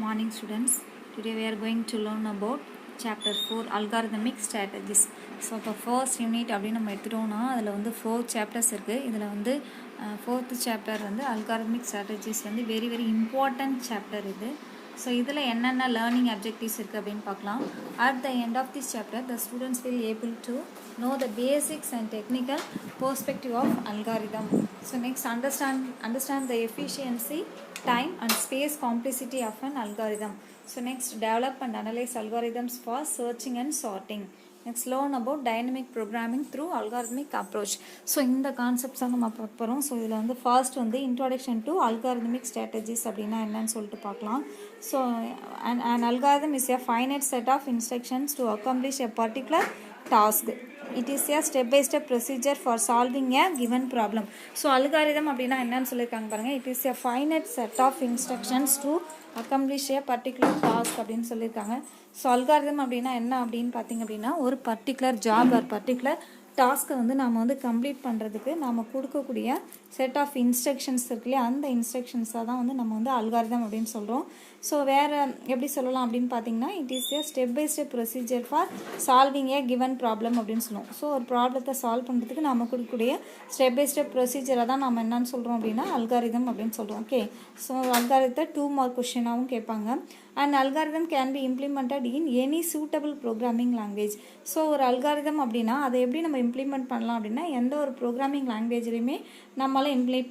Morning students. Today we are going to learn about chapter 4 algorithmic strategies. So இப்போ first unit அப்படின்னு நம்ம எடுத்துட்டோம்னா அதில் வந்து 4 chapters இருக்குது. இதில் வந்து 4th chapter வந்து algorithmic strategies வந்து very very important chapter இது. ஸோ இதில் என்னென்ன லேர்னிங் அப்ஜெக்டிவ்ஸ் இருக்குது அப்படின்னு பார்க்கலாம். At the end of this chapter the students will able to know the basics and technical perspective of algorithm. So next understand the efficiency, time and space complexity of an algorithm. So next develop and analyze algorithms for searching and sorting. Next learn about dynamic programming through algorithmic approach. So இந்த concepts தான் நம்ம பார்க்க போகிறோம். So இதில் வந்து first வந்து introduction to algorithmic strategies அப்படின்னா என்னன்னு சொல்லிட்டு பார்க்கலாம். So an algorithm is a finite set of instructions to accomplish a particular task. It is a step by step procedure for solving a given problem. So algorithm அப்படின்னா என்னன்னு சொல்லியிருக்காங்க பாருங்க. It is a finite set of instructions to accomplish a particular task அப்படின்னு சொல்லியிருக்காங்க. So algorithm அப்படின்னா என்ன அப்படின்னு பார்த்தீங்க அப்படின்னா ஒரு பர்டிகுலர் ஜாப் ஒரு பர்டிகுலர் டாஸ்க்கை வந்து நாம் வந்து கம்ப்ளீட் பண்ணுறதுக்கு நாம் கொடுக்கக்கூடிய செட் ஆஃப் இன்ஸ்ட்ரக்ஷன்ஸ் இருக்கு இல்லையா, அந்த இன்ஸ்ட்ரக்ஷன்ஸாக தான் வந்து நம்ம வந்து அல்காரிதம் அப்படின்னு சொல்கிறோம். ஸோ வேறு எப்படி சொல்லலாம் அப்படின்னு பார்த்தீங்கன்னா it is a step by step procedure for solving a given problem அப்படின்னு சொல்லுவோம். ஸோ ஒரு ப்ராப்ளத்தை சால்வ் பண்ணுறதுக்கு நம்ம கொடுக்கக்கூடிய ஸ்டெப் பை ஸ்டெப் ப்ரொசீஜரை தான் நம்ம என்னன்னு சொல்கிறோம் அப்படின்னா அல்காரிதம் அப்படின்னு சொல்கிறோம். ஓகே, ஸோ அல்காரிதத்தை 2 மார்க் கொஸ்டினாகவும் கேட்பாங்க. And algorithm can be implemented in any suitable programming language. So ஒரு அல்காரிதம் அப்படின்னா அதை எப்படி நம்ம இம்ப்ளிமெண்ட் பண்ணலாம் அப்படின்னா எந்த ஒரு ப்ரோக்ராமிங் லாங்குவேஜ்லையுமே நம்மளால்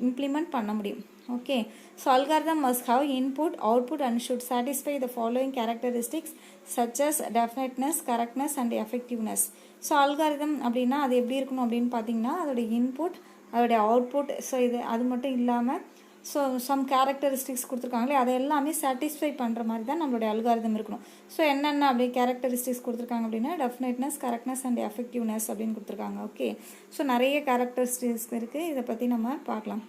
இம்ப்ளிமெண்ட் பண்ண முடியும். Okay, so algorithm must have input, output and should satisfy the following characteristics such as definiteness, correctness and effectiveness. So algorithm அப்படின்னா அது எப்படி இருக்கணும் அப்படின்னு பார்த்தீங்கன்னா அதோடைய இன்புட், அதோடைய அவுட்புட், ஸோ இது அது மட்டும் இல்லாமல் ஸோ சம் கேரக்டரிஸ்டிக்ஸ் கொடுத்துருக்காங்களே அதை எல்லாமே சாட்டிஸ்ஃபை பண்ணுற மாதிரி தான் நம்மளுடைய அல்காரிதம் இருக்கணும். ஸோ என்னென்ன அப்படி கேரக்டரிஸ்டிக்ஸ் கொடுத்துருக்காங்க அப்படின்னா டெஃபினட்னஸ், கரெக்ட்னஸ் அண்ட் எஃபெக்டிவ்னஸ் அப்படின்னு கொடுத்துருக்காங்க. ஓகே, ஸோ நிறைய கேரக்டரிஸ்டிக்ஸ் இருக்குது, இதை பற்றி நம்ம பார்க்கலாம்.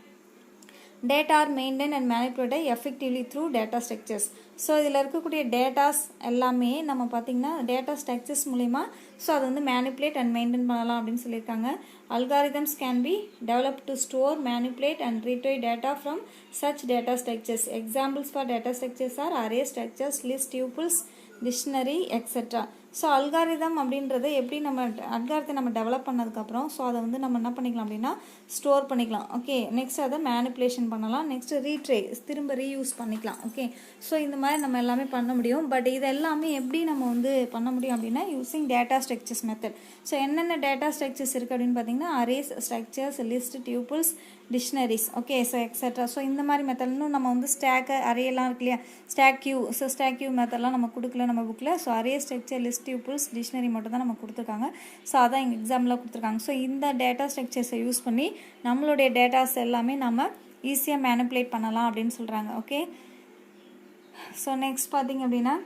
Data are maintained and manipulated effectively through data structures. So இதில் இருக்கக்கூடிய டேட்டாஸ் எல்லாமே நம்ம பார்த்திங்கன்னா டேட்டா ஸ்ட்ரக்சர்ஸ் மூலிமா ஸோ அதை வந்து மேனிப்புலேட் அண்ட் மெயின்டைன் பண்ணலாம் அப்படின்னு சொல்லியிருக்காங்க. Algorithms can be developed to store, manipulate and retrieve data from such data structures. Examples for data structures are array structures, list, tuples, dictionary etcetera. So algorithm அப்படின்றத எப்படி நம்ம அல்காரிதத்தை நம்ம டெவலப் பண்ணதுக்கப்புறம் so அதை வந்து நம்ம என்ன பண்ணிக்கலாம் அப்படின்னா ஸ்டோர் பண்ணிக்கலாம். ஓகே, நெக்ஸ்ட் அதை மேனிப்புலேஷன் பண்ணலாம், நெக்ஸ்ட் ரீட்ரே திரும்ப ரீயூஸ் பண்ணிக்கலாம். ஓகே, ஸோ இந்த மாதிரி நம்ம எல்லாமே பண்ண முடியும். பட் இது எல்லாமே எப்படி நம்ம வந்து பண்ண முடியும் அப்படின்னா using data structures method. So என்னென்ன டேட்டா ஸ்ட்ரக்சர்ஸ் இருக்குது அப்படின்னு பார்த்தீங்கன்னா arrays, structures, list, tubules, dictionaries. Okay, so etcetera. So இந்த மாதிரி மெத்தட் இன்னும் நம்ம வந்து ஸ்டாக் அரேலாம் இருக்கு இல்லையா, stack queue. So stack queue மெத்தட்லாம் நம்ம கொடுக்கல நம்ம புக்கில். So array, structure, list, tuples, dictionary மட்டும் தான் நம்ம கொடுத்துருக்காங்க. ஸோ அதான் எங்கள் எக்ஸாம்பிளாக கொடுத்துருக்காங்க. ஸோ இந்த டேட்டா ஸ்ட்ரக்சர்ஸை யூஸ் பண்ணி நம்மளுடைய டேட்டாஸ் எல்லாமே நம்ம ஈஸியாக மேனிப்புலேட் பண்ணலாம் அப்படின்னு சொல்கிறாங்க. ஓகே, ஸோ நெக்ஸ்ட் பார்த்திங்க அப்படின்னா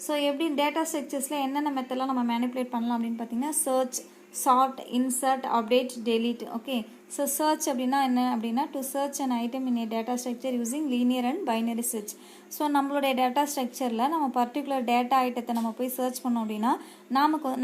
ஸோ எப்படி டேட்டா ஸ்ட்ரக்சர்ஸில் என்னென்ன மெத்தட்லாம் நம்ம மேனிப்புலேட் பண்ணலாம் அப்படின்னு பார்த்தீங்கன்னா search, sort, insert, update, delete. Okay, so search அப்படின்னா என்ன அப்படின்னா to search an item in a data structure using linear and binary search. So நம்மளுடைய டேட்டா ஸ்ட்ரக்சரில் நம்ம பர்டிகுலர் டேட்டா ஐட்டத்தை நம்ம போய் சர்ச் பண்ணோம் அப்படின்னா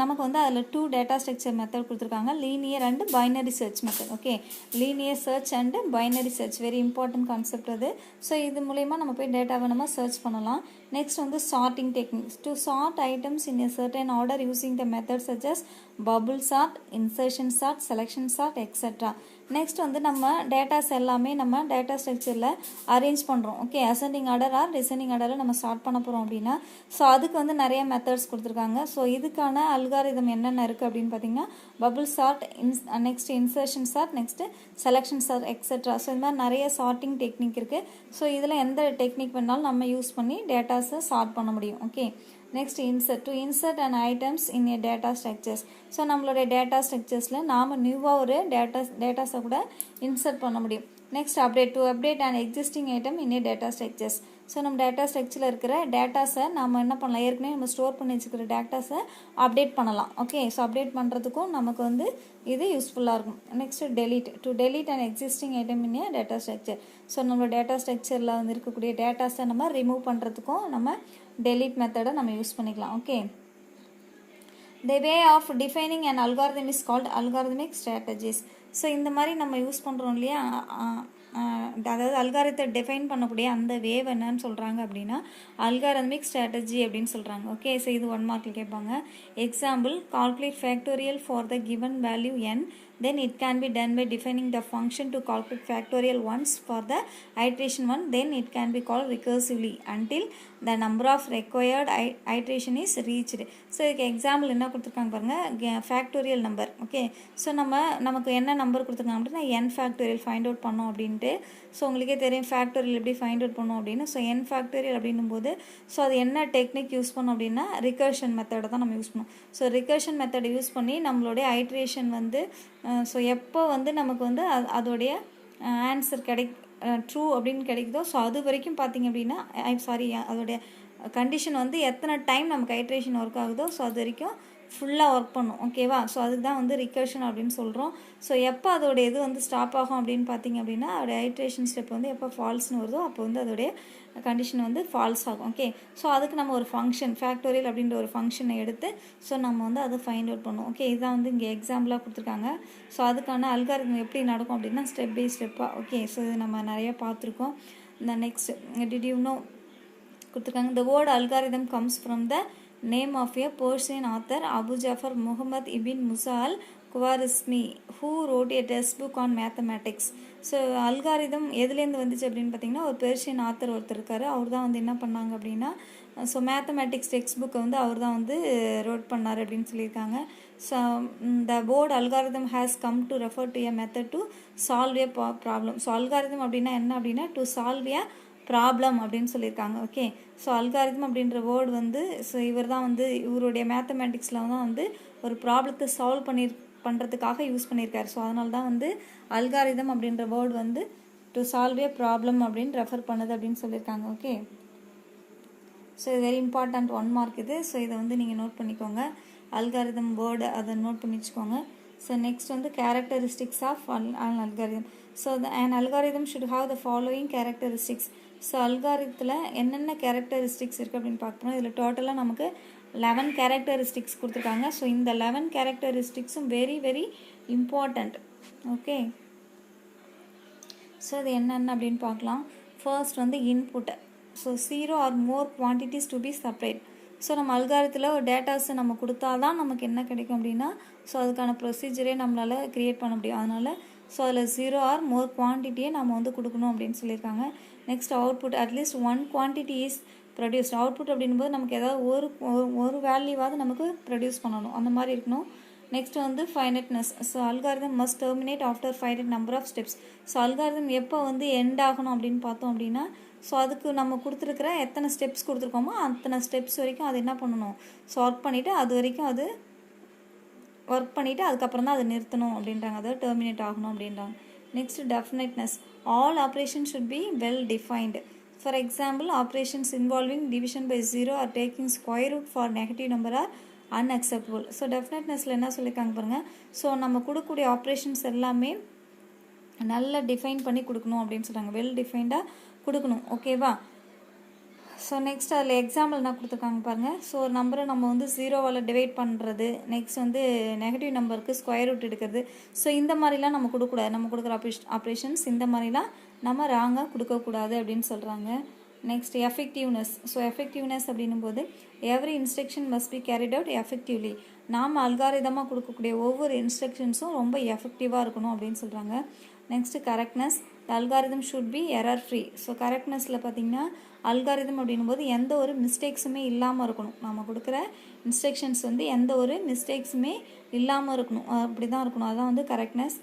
நமக்கு வந்து அதில் 2 டேட்டா ஸ்ட்ரக்சர் மெத்தட் கொடுத்துருக்காங்க, linear and binary search method. Okay, linear search and binary search very important concept அது. ஸோ இது மூலயமா நம்ம போய் டேட்டாவை நம்ம சர்ச் பண்ணலாம். நெக்ஸ்ட் வந்து sorting techniques to sort items in a certain order using the method such as bubble sort, insertion sort, selection sort etcetera. Next வந்து நம்ம டேட்டாஸ் எல்லாமே நம்ம டேட்டா ஸ்ட்ரக்சரில் அரேஞ்ச் பண்ணுறோம். Okay, ascending order or descending ஆர்டரில் நம்ம start பண்ண போகிறோம் அப்படின்னா ஸோ அதுக்கு வந்து நிறைய மெத்தட்ஸ் கொடுத்துருக்காங்க. ஸோ இதுக்கான அல்காரிதம் என்னென்ன இருக்குது அப்படின்னு பார்த்தீங்கன்னா bubble sort, next insertion sort, next selection sort etcetera. So இந்த மாதிரி நிறைய சார்ட்டிங் டெக்னிக் இருக்குது. ஸோ இதில் எந்த டெக்னிக் வேணாலும் நம்ம யூஸ் பண்ணி டேட்டாஸை சார்ட் பண்ண முடியும். Okay, next insert to insert and items in a data structures. So நம்மளுடைய டேட்டா ஸ்ட்ரக்சர்ஸில் நாம் நியூவாக ஒரு டேட்டாஸை கூட இன்சர்ட் பண்ண முடியும். Next update to update and existing item in a data structures. So நம்ம டேட்டா ஸ்ட்ரக்சரில் இருக்கிற டேட்டாஸை நம்ம என்ன பண்ணலாம், ஏற்கனவே நம்ம ஸ்டோர் பண்ணி வச்சுக்கிற டேட்டாஸை அப்டேட் பண்ணலாம். ஓகே, ஸோ அப்டேட் பண்ணுறதுக்கும் நமக்கு வந்து இது யூஸ்ஃபுல்லாக இருக்கும். Next delete to delete and existing item in a data structure. So நம்ம டேட்டா ஸ்ட்ரக்சரில் வந்து இருக்கக்கூடிய டேட்டாஸை நம்ம ரிமூவ் பண்ணுறதுக்கும் நம்ம டெலீட் மெத்தடை நம்ம யூஸ் பண்ணிக்கலாம். Okay, the way of defining an algorithm is called algorithmic strategies. So இந்த மாதிரி நம்ம யூஸ் பண்ணுறோம் இல்லையா அதாவது அல்காரித்தை டிஃபைன் பண்ணக்கூடிய அந்த வேவ் என்னன்னு சொல்கிறாங்க அப்படின்னா அல்காரிதமிக் ஸ்ட்ராட்டஜி அப்படின்னு சொல்கிறாங்க. ஓகே, ஸோ இது 1 மார்க்கில் கேட்பாங்க. Example, calculate factorial for the given value n, then it can be done by defining the function to calculate factorial once for the iteration 1, then it can be called recursively until the number of required iteration is reached. So இதுக்கு example என்ன கொடுத்துருக்காங்க பாருங்கள், factorial number. Okay, so நமக்கு என்ன number கொடுத்துருக்காங்க அப்படின்னா n factorial find out பண்ணோம் அப்படின்ட்டு. ஸோ உங்களுக்கே தெரியும் ஃபேக்டோரியல் எப்படி ஃபைண்ட் அவுட் பண்ணோம் அப்படின்னு. ஸோ n ஃபேக்டோரியல் அப்படின்னும் போது ஸோ அது என்ன டெக்னிக் யூஸ் பண்ணோம் அப்படின்னா ரிகர்ஷன் மெத்தடை தான் நம்ம யூஸ் பண்ணோம். ஸோ ரிகர்ஷன் மெத்தடை யூஸ் பண்ணி நம்மளுடைய ஐட்ரேஷன் வந்து ஸோ எப்போ வந்து நமக்கு வந்து அதோடைய ஆன்சர் ட்ரூ அப்படின்னு கிடைக்குதோ ஸோ அது வரைக்கும் பார்த்திங்க அப்படின்னா அதோடைய கண்டிஷன் வந்து எத்தனை டைம் நமக்கு ஐட்ரேஷன் ஒர்க் ஆகுதோ ஸோ அது வரைக்கும் ஃபுல்லாக ஒர்க் பண்ணும். ஓகேவா, ஸோ அதுக்கு தான் வந்து ரிகர்ஷன் அப்படின்னு சொல்கிறோம். ஸோ எப்போ அதோடைய இது வந்து ஸ்டாப் ஆகும் அப்படின்னு பார்த்திங்க அப்படின்னா அதோடைய ஐட்ரேஷன் ஸ்டெப் வந்து எப்போ ஃபால்ஸ்னு வருதோ அப்போ வந்து அதோடைய கண்டிஷன் வந்து ஃபால்ஸ் ஆகும். ஓகே, ஸோ அதுக்கு நம்ம ஒரு ஃபங்க்ஷன் ஃபேக்டோரியல் அப்படின்ற ஒரு ஃபங்க்ஷனை எடுத்து ஸோ நம்ம வந்து அதை ஃபைண்ட் அவுட் பண்ணுவோம். ஓகே, இதுதான் வந்து இங்கே எக்ஸாம்பிளாக கொடுத்துருக்காங்க. ஸோ அதுக்கான அல்காரிதம் எப்படி நடக்கும் அப்படின்னா ஸ்டெப் பை ஸ்டெப்பாக. ஓகே, ஸோ இது நம்ம நிறையா பார்த்துருக்கோம். இந்த நெக்ஸ்ட் டிட் யூ நோ கொடுத்துருக்காங்க. The word algorithm comes from the name of a Persian author, Abu Jafar Muhammad ibn Musa al-Khwarizmi, who wrote a textbook on mathematics. So algorithm எதுலேருந்து வந்துச்சு அப்படின்னு பார்த்தீங்கன்னா ஒரு பெர்ஷியன் ஆத்தர் ஒருத்தர் இருக்கார். அவர் தான் வந்து என்ன பண்ணாங்க அப்படின்னா ஸோ மேத்தமேட்டிக்ஸ் டெக்ஸ்ட் புக்கை வந்து அவர் தான் வந்து ரோட் பண்ணார் அப்படின்னு சொல்லியிருக்காங்க. So the word algorithm has come to refer to a method to solve A problem. So algorithm அப்படின்னா என்ன அப்படின்னா டு சால்வ் ஏ ப்ராப்ளம் அப்படின்னு சொல்லியிருக்காங்க. ஓகே, ஸோ அல்காரிதம் அப்படின்ற வேர்டு வந்து ஸோ இவர் தான் வந்து இவருடைய மேத்தமேட்டிக்ஸில் தான் வந்து ஒரு ப்ராப்ளத்தை சால்வ் பண்ணுறதுக்காக யூஸ் பண்ணியிருக்காரு. ஸோ அதனால தான் வந்து அல்காரிதம் அப்படின்ற வேர்டு வந்து டு சால்வ் ஏ ப்ராப்ளம் அப்படின்னு ரெஃபர் பண்ணுது அப்படின்னு சொல்லியிருக்காங்க. ஓகே, ஸோ இது வெரி இம்பார்ட்டண்ட் 1 மார்க் இது. ஸோ இதை வந்து நீங்கள் நோட் பண்ணிக்கோங்க, அல்காரிதம் வேர்டு அதை நோட் பண்ணி வச்சுக்கோங்க. ஸோ நெக்ஸ்ட் வந்து characteristics of an algorithm. So an algorithm should have the following characteristics. So அல்காரிதத்தில் என்னென்ன கேரக்டரிஸ்டிக்ஸ் இருக்குது அப்படின்னு பார்க்கணும். இதில் டோட்டலாக நமக்கு 11 கேரக்டரிஸ்டிக்ஸ் கொடுத்துருக்காங்க. ஸோ இந்த 11 கேரக்டரிஸ்டிக்ஸும் very very important. Okay, so இது என்னென்ன அப்படின்னு பார்க்கலாம். ஃபர்ஸ்ட் வந்து input. So 0 or more quantities to be supplied. So நம்ம அல்காரிதத்தில் ஒரு டேட்டாஸை நம்ம கொடுத்தா தான் நமக்கு என்ன கிடைக்கும் அப்படின்னா ஸோ அதுக்கான ப்ரொசீஜரே நம்மளால் க்ரியேட் பண்ண முடியும். அதனால் ஸோ அதில் 0 or more குவான்டிட்டியை நம்ம வந்து கொடுக்கணும் அப்படின்னு சொல்லியிருக்காங்க. Next output at least 1 quantity is produced. Output அப்படின்போது நமக்கு ஏதாவது ஒரு வேல்யூவாவது நமக்கு ப்ரொடியூஸ் பண்ணணும், அந்த மாதிரி இருக்கணும். நெக்ஸ்ட் வந்து finiteness. So algorithm must terminate after finite number of steps. So algorithm எப்போ வந்து எண்ட் ஆகணும் அப்படின்னு பார்த்தோம் அப்படின்னா ஸோ அதுக்கு நம்ம கொடுத்துருக்குற எத்தனை ஸ்டெப்ஸ் கொடுத்துருக்கோமோ அத்தனை ஸ்டெப்ஸ் வரைக்கும் அது என்ன பண்ணணும் ஸோ ஒர்க் பண்ணிவிட்டு அது வரைக்கும் அது ஒர்க் பண்ணிவிட்டு அதுக்கப்புறம் தான் அதை நிறுத்தணும் அப்படின்றாங்க, அதாவது டெர்மினேட் ஆகணும் அப்படின்றாங்க. Next definiteness. All operation should be well defined. For example, operations involving division by 0 or taking square root for negative number are unacceptable. So டெஃபினைட்னஸில் என்ன சொல்லியிருக்காங்க பாருங்கள். ஸோ நம்ம கொடுக்கக்கூடிய ஆப்ரேஷன்ஸ் எல்லாமே நல்லா டிஃபைன் பண்ணி கொடுக்கணும் அப்படின்னு சொல்கிறாங்க, வெல் டிஃபைன்டாக கொடுக்கணும். ஓகேவா, ஸோ நெக்ஸ்ட் அதில் எக்ஸாம்பிள் என்ன கொடுத்துருக்காங்க பாருங்கள். ஸோ ஒரு நம்பரை நம்ம வந்து 0வால் டிவைட் பண்ணுறது, நெக்ஸ்ட் வந்து நெகட்டிவ் நம்பருக்கு ஸ்கொயர் ரூட் எடுக்கிறது. ஸோ இந்த மாதிரிலாம் நம்ம கொடுக்கக்கூடாது, நம்ம கொடுக்குற ஆப்ரேஷன்ஸ் இந்த மாதிரிலாம் நம்ம ராங்காக கொடுக்கக்கூடாது அப்படின்னு சொல்கிறாங்க. Next effectiveness. ஸோ எஃபெக்டிவ்னஸ் அப்படின்னும் போது every instruction must be carried out effectively. நாம் அல்காரிதமாக கொடுக்கக்கூடிய ஒவ்வொரு இன்ஸ்ட்ரக்ஷன்ஸும் ரொம்ப எஃபெக்டிவாக இருக்கணும் அப்படின்னு சொல்கிறாங்க. Next correctness. The algorithm should be error free. So கரெக்ட்னஸில் பார்த்திங்கன்னா அல்காரிதம் அப்படின்னும் போது எந்த ஒரு மிஸ்டேக்ஸுமே இல்லாமல் இருக்கணும். நம்ம கொடுக்குற இன்ஸ்ட்ரக்ஷன்ஸ் வந்து எந்த ஒரு மிஸ்டேக்ஸுமே இல்லாமல் இருக்கணும், அப்படி தான் இருக்கணும், அதுதான் வந்து கரெக்ட்னஸ்.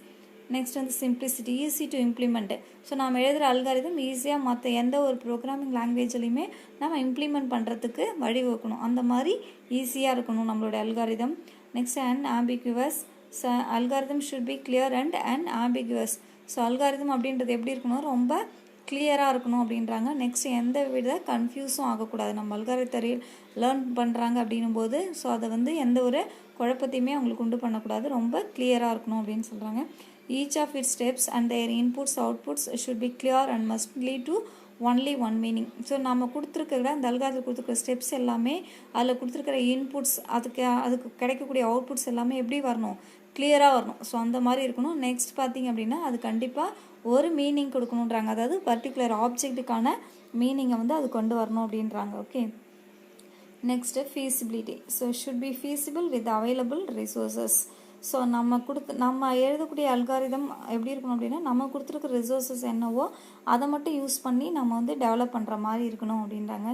நெக்ஸ்ட் வந்து simplicity, easy to implement. So நம்ம எழுதுகிற அல்காரிதம் ஈஸியாக மற்ற எந்த ஒரு ப்ரோக்ராமிங் லாங்குவேஜ்லையுமே நம்ம இம்ப்ளிமெண்ட் பண்ணுறதுக்கு வழிவகுக்கணும், அந்த மாதிரி ஈஸியாக இருக்கணும் நம்மளோட algorithm. Next and ambiguous. Algorithm should be clear and ambiguous. So algorithm அப்படின்றது எப்படி இருக்கணும், ரொம்ப கிளியராக இருக்கணும் அப்படின்றாங்க. நெக்ஸ்ட் எந்த வித கன்ஃபியூஸும் ஆகக்கூடாது. நம்ம அல்காரிதத்தை லேர்ன் பண்ணுறாங்க அப்படின்னும் போது ஸோ அதை வந்து எந்த ஒரு குழப்பத்தையுமே அவங்களுக்கு உண்டு பண்ணக்கூடாது, ரொம்ப கிளியராக இருக்கணும் அப்படின்னு சொல்கிறாங்க. Each of its steps and their inputs outputs should be clear and must lead to only one meaning. So நம்ம கொடுத்துருக்கிற அந்த அல்காரிதத்தில் கொடுத்துருக்கிற ஸ்டெப்ஸ் எல்லாமே அதில் கொடுத்துருக்கிற இன்புட்ஸ் அதுக்கு கிடைக்கக்கூடிய அவுட்புட்ஸ் எல்லாமே எப்படி வரணும், கிளியராக வரணும். ஸோ அந்த மாதிரி இருக்கணும். நெக்ஸ்ட் பார்த்திங்க அப்படின்னா அது கண்டிப்பாக ஒரு மீனிங் கொடுக்கணுன்றாங்க, அதாவது பர்டிகுலர் ஆப்ஜெக்ட்டுக்கான மீனிங்கை வந்து அது கொண்டு வரணும் அப்படின்றாங்க. Okay, next feasibility. So should be feasible with available resources. So நம்ம எழுதக்கூடிய அல்காரிதம் எப்படி இருக்கணும் அப்படின்னா, நம்ம கொடுத்துருக்க ரிசோர்ஸஸ் என்னவோ அதை மட்டும் யூஸ் பண்ணி நம்ம வந்து டெவலப் பண்ணுற மாதிரி இருக்கணும் அப்படின்றாங்க.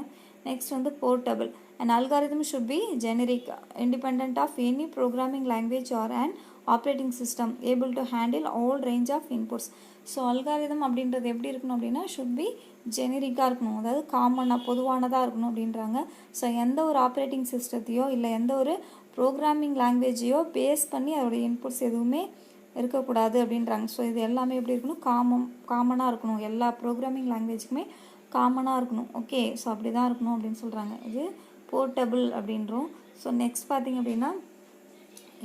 நெக்ஸ்ட் வந்து portable. An algorithm should be generic, independent of any programming language or an operating system, able to handle all range of inputs. So algorithm அப்படின்றது எப்படி இருக்கணும் அப்படின்னா, ஷுட் பி ஜெனரிக்காக இருக்கணும், அதாவது காமனாக பொதுவானதாக இருக்கணும் அப்படின்றாங்க. ஸோ எந்த ஒரு ஆப்ரேட்டிங் சிஸ்டத்தையோ இல்லை எந்த ஒரு ப்ரோக்ராமிங் லாங்குவேஜையோ பேஸ் பண்ணி அதோடைய இன்புட்ஸ் எதுவுமே இருக்கக்கூடாது அப்படின்றாங்க. ஸோ இது எல்லாமே எப்படி இருக்கணும், காமனாக இருக்கணும், எல்லா ப்ரோக்ராமிங் லாங்குவேஜுக்குமே காமனாக இருக்கணும். ஓகே, ஸோ அப்படி தான் இருக்கணும் அப்படின்னு சொல்கிறாங்க. இது போர்ட்டபிள் அப்படின்றோம். ஸோ நெக்ஸ்ட் பார்த்திங்க அப்படின்னா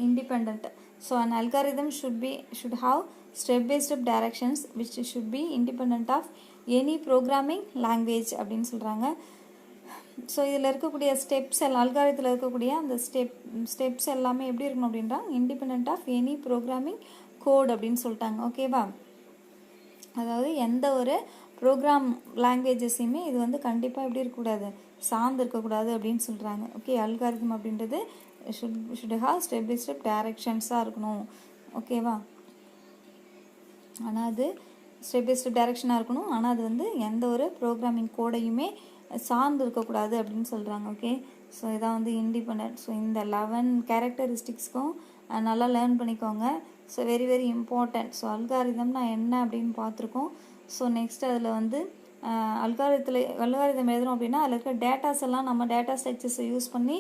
independent. So an algorithm should have step-by-step directions which should be independent of any programming language அப்படின்னு சொல்கிறாங்க. ஸோ இதில் இருக்கக்கூடிய ஸ்டெப்ஸ் எல்லாம், அல்காரிதத்தில் இருக்கக்கூடிய அந்த ஸ்டெப்ஸ் எல்லாமே எப்படி இருக்கணும் அப்படின்றா independent of any programming code அப்படின்னு சொல்லிட்டாங்க. ஓகேவா, அதாவது எந்த ஒரு ப்ரோக்ராம் லாங்குவேஜஸையுமே இது வந்து கண்டிப்பாக எப்படி இருக்கக்கூடாது, சார்ந்து இருக்கக்கூடாது அப்படின்னு சொல்கிறாங்க. ஓகே, அல்காரிதம் அப்படின்றது should have step by step டைரக்ஷன்ஸாக இருக்கணும். ஓகேவா, ஆனால் அது ஸ்டெப் பை ஸ்டெப் டைரக்ஷனாக இருக்கணும், ஆனால் அது வந்து எந்த ஒரு ப்ரோக்ராமிங் கோடையுமே சார்ந்து இருக்கக்கூடாது அப்படின்னு சொல்கிறாங்க. ஓகே, ஸோ இதான் வந்து இண்டிபெண்ட். ஸோ இந்த 11 கேரக்டரிஸ்டிக்ஸ்க்கும் நல்லா லேர்ன் பண்ணிக்கோங்க. So very very important. So அல்காரிதம்னா என்ன அப்படின்னு பார்த்துருக்கோம். ஸோ நெக்ஸ்ட் அதில் வந்து அல்காரிதம் எழுதுறோம் அப்படின்னா அதில் இருக்க டேட்டாஸ் எல்லாம் நம்ம டேட்டா ஸ்ட்ரக்சர்ஸை யூஸ் பண்ணி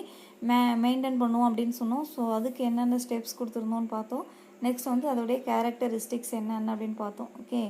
மெயின்டைன் பண்ணுவோம் அப்படின்னு சொன்னோம். ஸோ அதுக்கு என்னென்ன ஸ்டெப்ஸ் கொடுத்துருந்தோன்னு பார்த்தோம். நெக்ஸ்ட் வந்து அதோடைய கேரக்டரிஸ்டிக்ஸ் என்னென்ன அப்படின்னு பார்த்தோம். ஓகே.